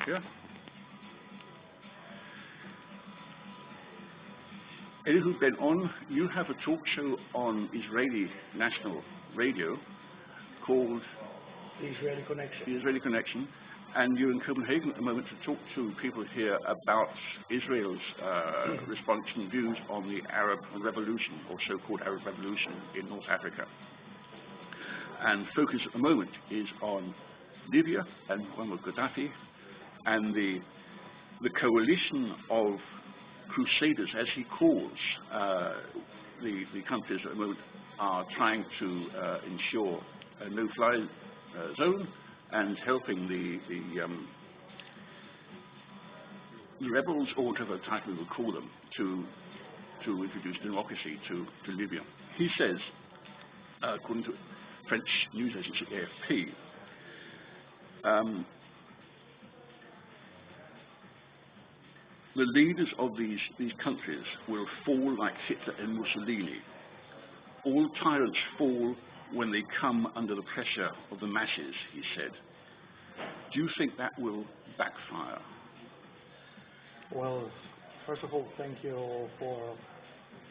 Yeah. Elihu Ben-On, you have a talk show on Israeli national radio called The Israeli Connection. The Israeli Connection, and you're in Copenhagen at the moment to talk to people here about Israel's response and views on the Arab Revolution, or so-called Arab Revolution in North Africa. And focus at the moment is on Libya and Muammar Gaddafi and the coalition of crusaders, as he calls the countries at the moment, are trying to ensure a no-fly zone and helping the rebels, or whatever title we would call them, to introduce democracy to Libya. He says, according to French news agency AFP, the leaders of these countries will fall like Hitler and Mussolini. All tyrants fall when they come under the pressure of the masses, he said. Do you think that will backfire? Well, first of all, thank you for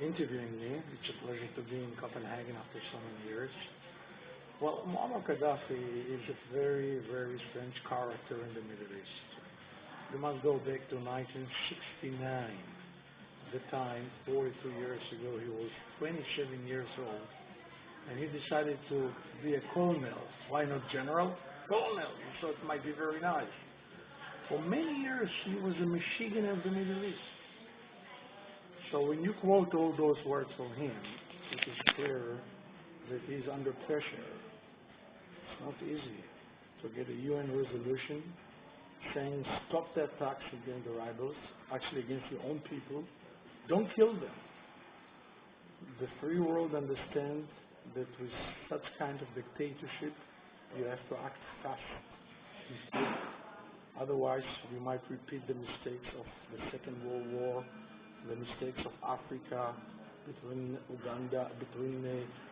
interviewing me. It's a pleasure to be in Copenhagen after so many years. Well, Muammar Gaddafi is a very, very strange character in the Middle East. You must go back to 1969. At the time, 42 years ago, he was 27 years old, and he decided to be a colonel. Why not general? Colonel. He thought it might be very nice. For many years, he was a Michigan of the Middle East. So when you quote all those words from him, it is clear that he's under pressure. It's not easy to get a UN resolution saying stop the attacks against the rebels, actually against your own people. Don't kill them. The free world understands that with such kind of dictatorship, you have to act fast. Otherwise, we might repeat the mistakes of the Second World War, the mistakes of Africa, between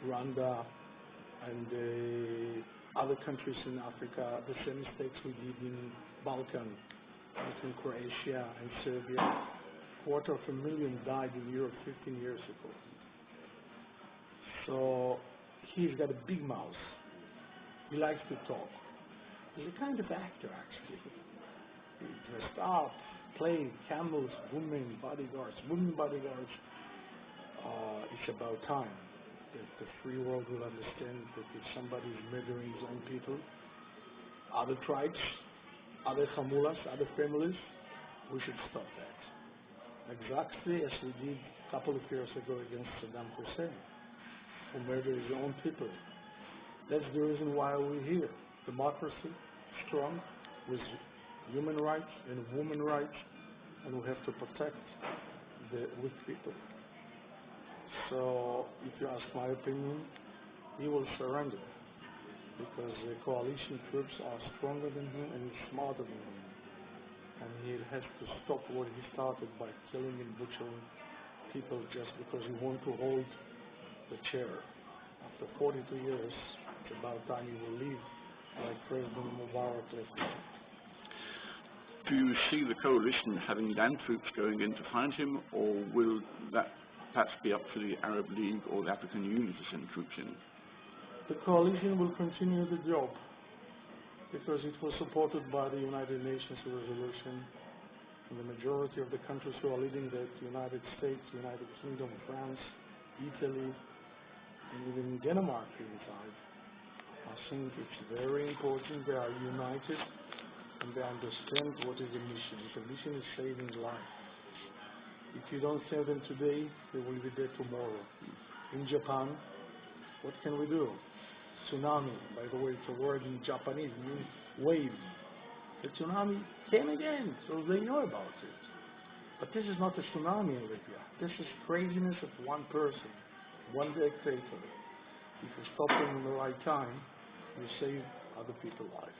Rwanda and other countries in Africa, the same mistakes we did in Balkan, between Croatia and Serbia. 250,000 died in Europe 15 years ago. So he's got a big mouth. He likes to talk. He's a kind of actor, actually. He dressed up, played camels, women, bodyguards. It's about time that the free world will understand that if somebody is murdering his own people, other tribes, other hamulas, other families, we should stop that. Exactly as we did a couple of years ago against Saddam Hussein, who murdered his own people. That's the reason why we're here. Democracy, strong, with human rights and women rights, and we have to protect the weak people. So, if you ask my opinion, he will surrender, because the coalition troops are stronger than him and he's smarter than him. And he has to stop what he started by killing and butchering people just because he wants to hold the chair. After 42 years, it's about time he will leave, like President Mubarak left. Do you see the coalition having land troops going in to find him, or will that perhaps be up to the Arab League or the African Union to send troops in? The coalition will continue the job because it was supported by the United Nations resolution, and the majority of the countries who are leading that, United States, United Kingdom, France, Italy, and even Denmark inside. I think it's very important they are united and they understand what is the mission. The mission is saving life. If you don't save them today, they will be dead tomorrow. In Japan, what can we do? Tsunami, by the way, it's a word in Japanese, means wave. The tsunami came again, so they know about it. But this is not a tsunami in Libya. This is craziness of one person, one dictator. If you stop him in the right time, you save other people's lives.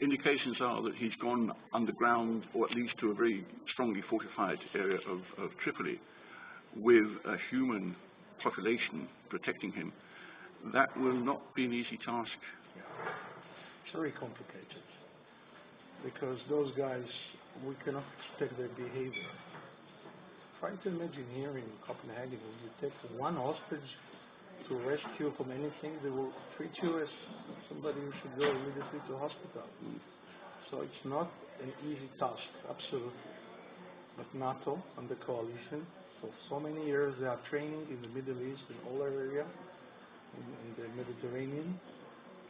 Indications are that he's gone underground, or at least to a very strongly fortified area of Tripoli, with a human population protecting him. That will not be an easy task. It's very complicated. because those guys, we cannot expect their behavior. Try to imagine here in Copenhagen, when you take one hostage to rescue from anything, they will treat you as somebody who should go immediately to hospital. So it's not an easy task, absolutely. But NATO and the coalition, for so many years, they are training in the Middle East, in all area, in the Mediterranean.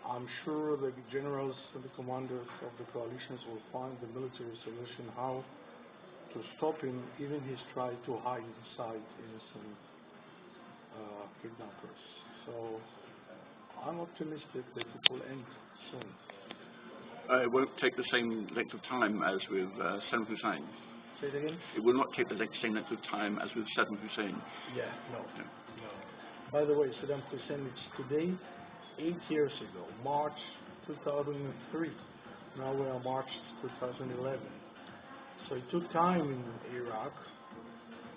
I'm sure the generals and the commanders of the coalitions will find the military solution how to stop him, even his try to hide inside innocent kidnappers. So I'm optimistic that it will end soon. It won't take the same length of time as with Saddam Hussein. Say it again? It will not take the same length of time as with Saddam Hussein. Yeah, no. By the way, Saddam Hussein, it's today 8 years ago, March 2003. Now we are March 2011. So it took time in Iraq,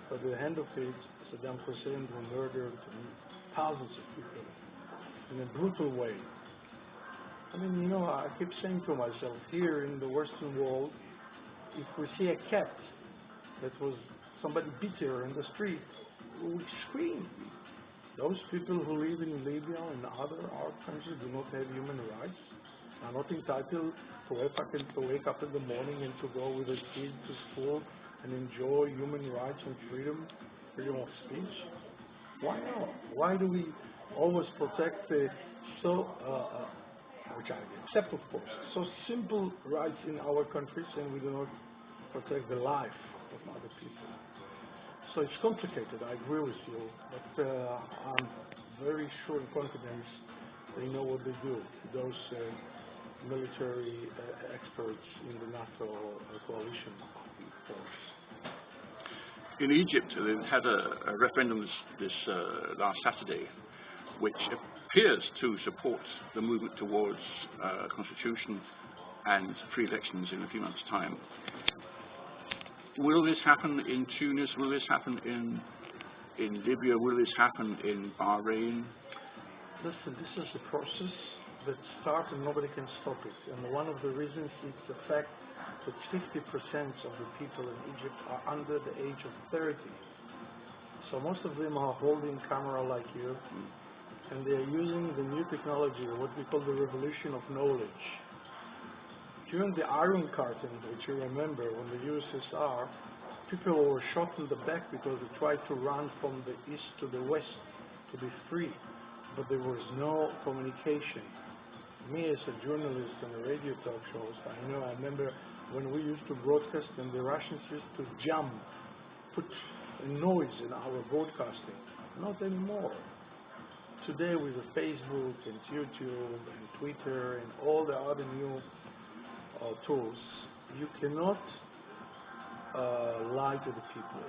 but at the end of it, Saddam Hussein murdered thousands of people in a brutal way. I mean, I keep saying to myself, here in the Western world, if we see a cat that was somebody beat her in the street, we would scream. Those people who live in Libya and other Arab countries do not have human rights, are not entitled to wake up in the morning and to go with a kid to school and enjoy human rights and freedom of speech. Why not? Why do we always protect which I accept, of course, so simple rights in our countries, and we do not protect the life of other people? So it's complicated, I agree with you, but I'm very sure and confident they know what they do, those military experts in the NATO coalition force. In Egypt, they've had a referendum this last Saturday, which appears to support the movement towards a constitution and free elections in a few months' time. Will this happen in Tunis? Will this happen in Libya? Will this happen in Bahrain? Listen, this is a process that starts and nobody can stop it. And one of the reasons is the fact that 50% of the people in Egypt are under the age of 30. So most of them are holding camera like you, and they are using the new technology, what we call the revolution of knowledge. During the Iron Curtain, which you remember, when the USSR, people were shot in the back because they tried to run from the east to the west to be free, but there was no communication. Me as a journalist and a radio talk shows, I remember when we used to broadcast and the Russians used to jump, put a noise in our broadcasting. Not anymore. Today with the Facebook and YouTube and Twitter and all the other new tools, you cannot lie to the people.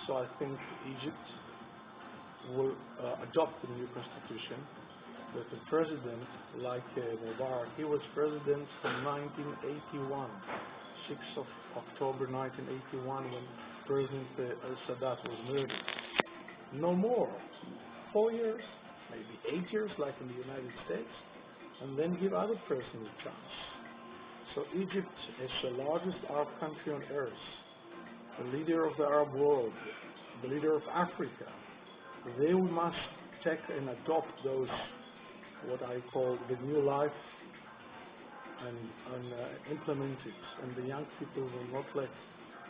So I think Egypt will adopt the new constitution, that the president, like Mubarak, he was president from 1981, 6th of October 1981, when President Sadat was murdered. No more. 4 years, maybe 8 years, like in the United States, and then give other persons a chance. So Egypt is the largest Arab country on earth, the leader of the Arab world, the leader of Africa. They must take and adopt those, what I call the new life, and implement it. And the young people will not let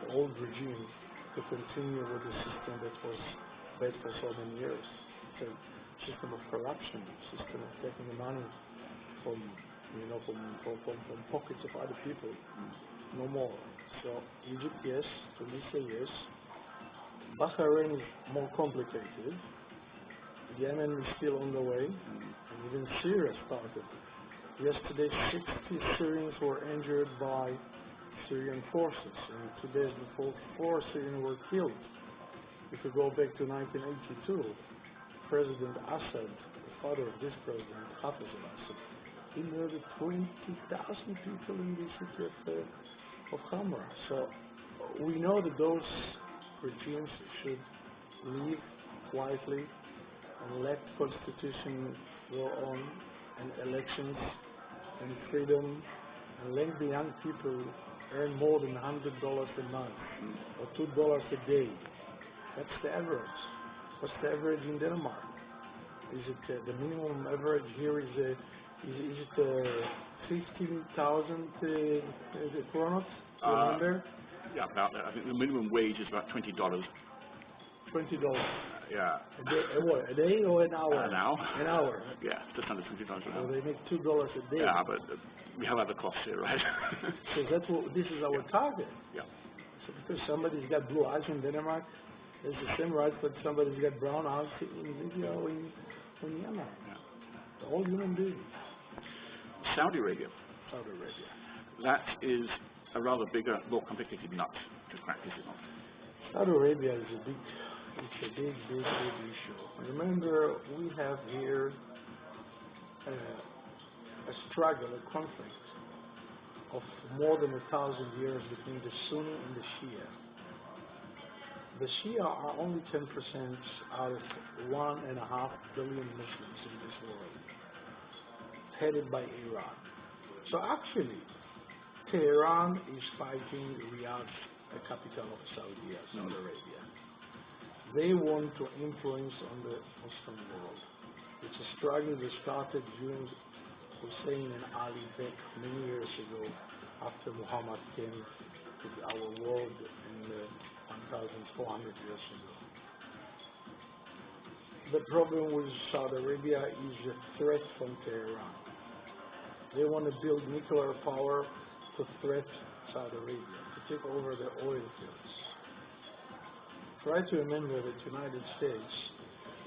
the old regime to continue with the system that was bad for so many years. It's a system of corruption, a system of taking the money from pockets of other people. No more. So Egypt, yes. Tunisia, yes. Bahrain is more complicated. Yemen is still on the way, and even Syria started. Yesterday, 60 Syrians were injured by Syrian forces, and 2 days before, 4 Syrians were killed. If you go back to 1982, President Assad, the father of this president, Hafez al-Assad, he murdered 20,000 people in the city of Hamra. So we know that those regimes should leave quietly and let constitution go on, and elections and freedom and let the young people earn more than $100 a month or $2 a day. That's the average. What's the average in Denmark? Is it the minimum average here is it 15,000 kronos? Remember? Yeah, about that. I think the minimum wage is about $20. $20. Yeah. A day, what, a day or an hour? An hour. An hour. Yeah, just under $20 an So hour. they make $2 a day. Yeah, but we have other costs here, right? So that's what this is our target. Yeah. So because somebody's got blue eyes in Denmark, it's the same right, but somebody's got brown eyes in Libya or in Yemen. Yeah. They're all human beings. Saudi Arabia. Saudi Arabia. That is a rather bigger, more complicated nut to crack, is it not? Saudi Arabia is a big issue. Remember, we have here a struggle, a conflict of more than 1,000 years between the Sunni and the Shia. The Shia are only 10% out of 1.5 billion Muslims in this world, headed by Iran. So actually, Tehran is fighting Riyadh, the capital of Saudi Arabia. They want to influence on the Muslim world. It's a struggle that started during Hussein and Ali back many years ago, after Muhammad came to our world in 1,400 years ago. The problem with Saudi Arabia is a threat from Tehran. They want to build nuclear power to threat Saudi Arabia, to take over the oil fields. Try to remember that the United States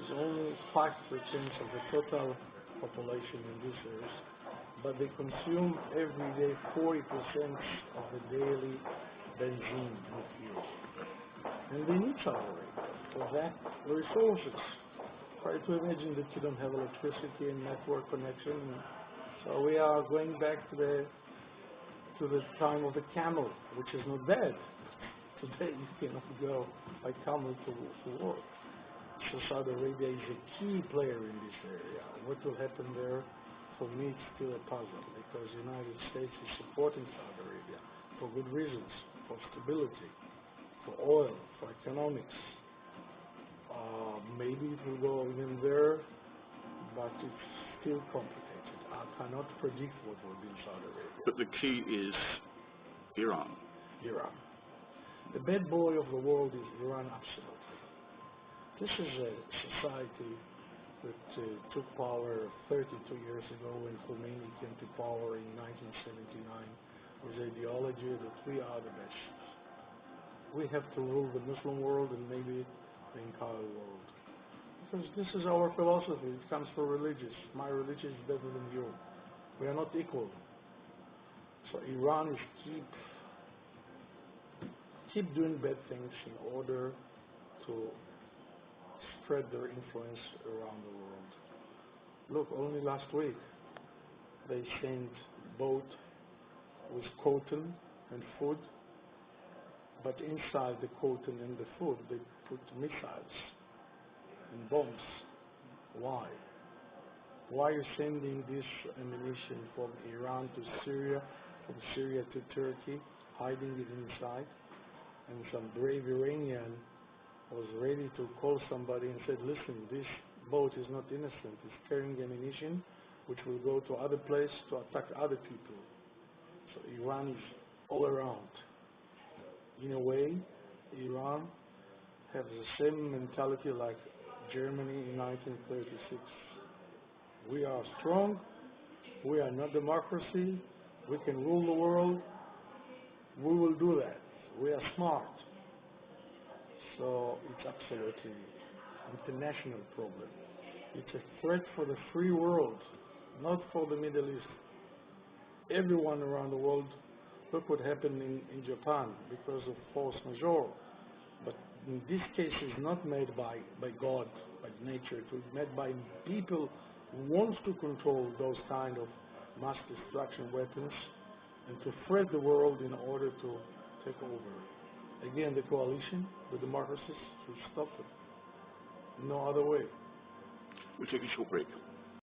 is only 5% of the total population in this earth, but they consume every day 40% of the daily benzene and fuel. And they need Saudi Arabia for that resources. Try to imagine that you don't have electricity and network connection. So we are going back to the time of the camel, which is not bad. Today you cannot go by camel to work. So Saudi Arabia is a key player in this area. What will happen there, for me, it's still a puzzle, because the United States is supporting Saudi Arabia for good reasons, for stability, for oil, for economics. Maybe it will go even there, but it's still complicated. I cannot predict what will be in Saudi Arabia. But the key is Iran. Iran. The bad boy of the world is Iran, absolutely. This is a society that took power 32 years ago when Khomeini came to power in 1979 with the ideology that we are the best. We have to rule the Muslim world and maybe the entire world. Because this is our philosophy. It comes from religious. My religion is better than yours. We are not equal. So Iran is keep doing bad things in order to spread their influence around the world. Look, only last week they sent boat with cotton and food, but inside the cotton and the food they put missiles and bombs. Why? Why are you sending this ammunition from Iran to Syria, from Syria to Turkey, hiding it inside? And some brave Iranian was ready to call somebody and said, listen, this boat is not innocent. It's carrying ammunition which will go to other places to attack other people. So Iran is all around. In a way, Iran has the same mentality like Germany in 1936. We are strong. We are not democracy. We can rule the world. We will do that. We are smart. So it's absolutely an international problem. It's a threat for the free world, not for the Middle East. Everyone around the world, look what happened in Japan because of force majeure. But in this case, it's not made by God, by nature. It was made by people who want to control those kind of mass destruction weapons and to threat the world in order to take over. Again, the coalition, the democracies, will stop it. No other way. We'll take a short break.